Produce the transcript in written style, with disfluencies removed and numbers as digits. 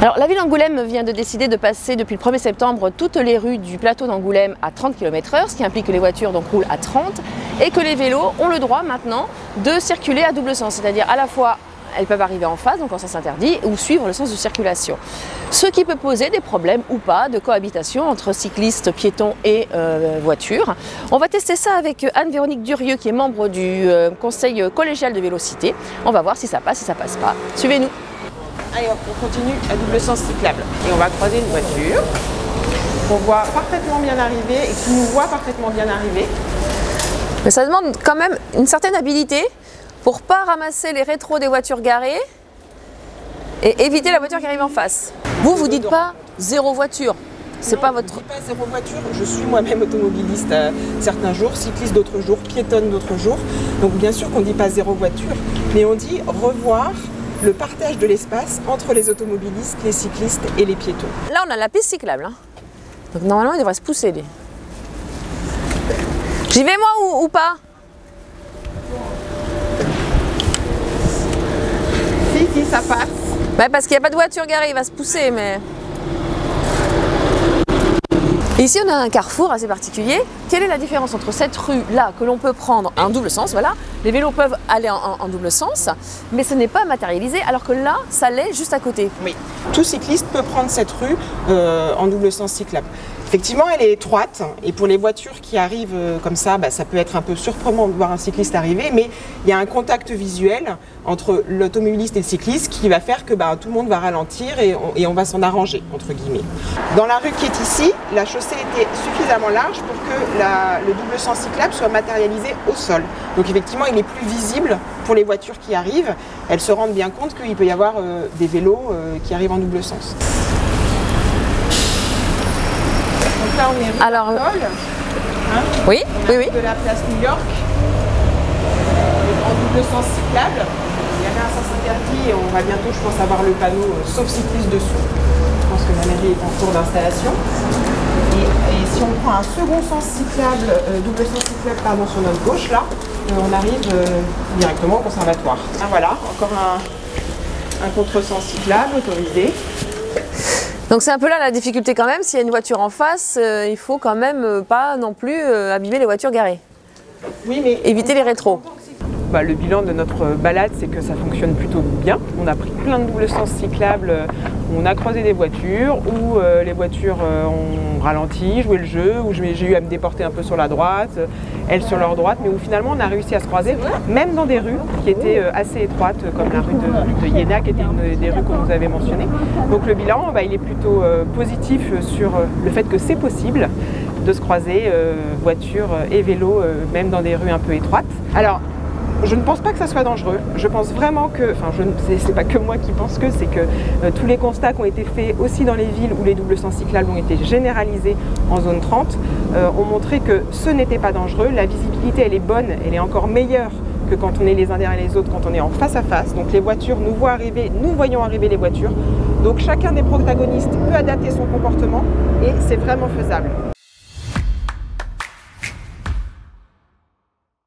Alors, la ville d'Angoulême vient de décider de passer depuis le 1er septembre toutes les rues du plateau d'Angoulême à 30 km/h, ce qui implique que les voitures donc roulent à 30 et que les vélos ont le droit maintenant de circuler à double sens, c'est-à-dire à la fois elles peuvent arriver en face, donc en sens interdit, ou suivre le sens de circulation. Ce qui peut poser des problèmes ou pas de cohabitation entre cyclistes, piétons et voitures. On va tester ça avec Anne-Véronique Durieux, qui est membre du conseil collégial de Vélocité. On va voir si ça passe, si ça passe pas. Suivez-nous. Allez hop, on continue à double sens cyclable. Et on va croiser une voiture qu'on voit parfaitement bien arriver et qui nous voit parfaitement bien arriver. Mais ça demande quand même une certaine habilité pour pas ramasser les rétros des voitures garées et éviter la voiture qui arrive en face. Vous dites pas zéro voiture. C'est pas votre. Je ne dis pas zéro voiture, je suis moi-même automobiliste certains jours, cycliste d'autres jours, piétonne d'autres jours. Donc bien sûr qu'on ne dit pas zéro voiture, mais on dit revoir le partage de l'espace entre les automobilistes, les cyclistes et les piétons. Là on a la piste cyclable. Donc normalement il devrait se pousser. J'y vais moi ou pas? Si, ça passe. Ouais, parce qu'il n'y a pas de voiture garée, il va se pousser, mais... Ici, on a un carrefour assez particulier. Quelle est la différence entre cette rue-là, que l'on peut prendre en double sens, voilà, les vélos peuvent aller en double sens, mais ce n'est pas matérialisé, alors que là, ça l'est juste à côté. Oui, tout cycliste peut prendre cette rue en double sens cyclable. Effectivement, elle est étroite et pour les voitures qui arrivent comme ça, ça peut être un peu surprenant de voir un cycliste arriver, mais il y a un contact visuel entre l'automobiliste et le cycliste qui va faire que tout le monde va ralentir et on va s'en arranger, entre guillemets. Dans la rue qui est ici, la chaussée était suffisamment large pour que le double sens cyclable soit matérialisé au sol. Donc effectivement, il est plus visible pour les voitures qui arrivent. Elles se rendent bien compte qu'il peut y avoir des vélos qui arrivent en double sens. Donc là, on est rue Alors, Arcole, oui, oui. de la place New York, en double sens cyclable. Il y avait un sens interdit et on va bientôt, je pense, avoir le panneau sauf cycliste dessous. Je pense que la mairie est en cours d'installation. Et si on prend un second sens cyclable, double sens cyclable sur notre gauche, là, on arrive directement au conservatoire. Ah, voilà, encore un contresens cyclable autorisé. Donc c'est un peu là la difficulté quand même, s'il y a une voiture en face, il faut quand même pas non plus abîmer les voitures garées. Oui, mais éviter les rétros. Le bilan de notre balade, c'est que ça fonctionne plutôt bien. On a pris plein de double sens cyclables, on a croisé des voitures où les voitures ont ralenti, joué le jeu, où j'ai eu à me déporter un peu sur la droite, elles sur leur droite, mais où finalement on a réussi à se croiser, même dans des rues qui étaient assez étroites, comme la rue de Iéna, qui était une des rues qu'on nous avait mentionnées. Donc le bilan, il est plutôt positif sur le fait que c'est possible de se croiser voiture et vélo, même dans des rues un peu étroites. Alors, je ne pense pas que ça soit dangereux. Je pense vraiment que, c'est pas que moi qui pense que, c'est que tous les constats qui ont été faits aussi dans les villes où les doubles sens cyclables ont été généralisés en zone 30 ont montré que ce n'était pas dangereux. La visibilité, elle est bonne, elle est encore meilleure que quand on est les uns derrière les autres, quand on est en face à face. Donc les voitures nous voient arriver, nous voyons arriver les voitures. Donc chacun des protagonistes peut adapter son comportement et c'est vraiment faisable.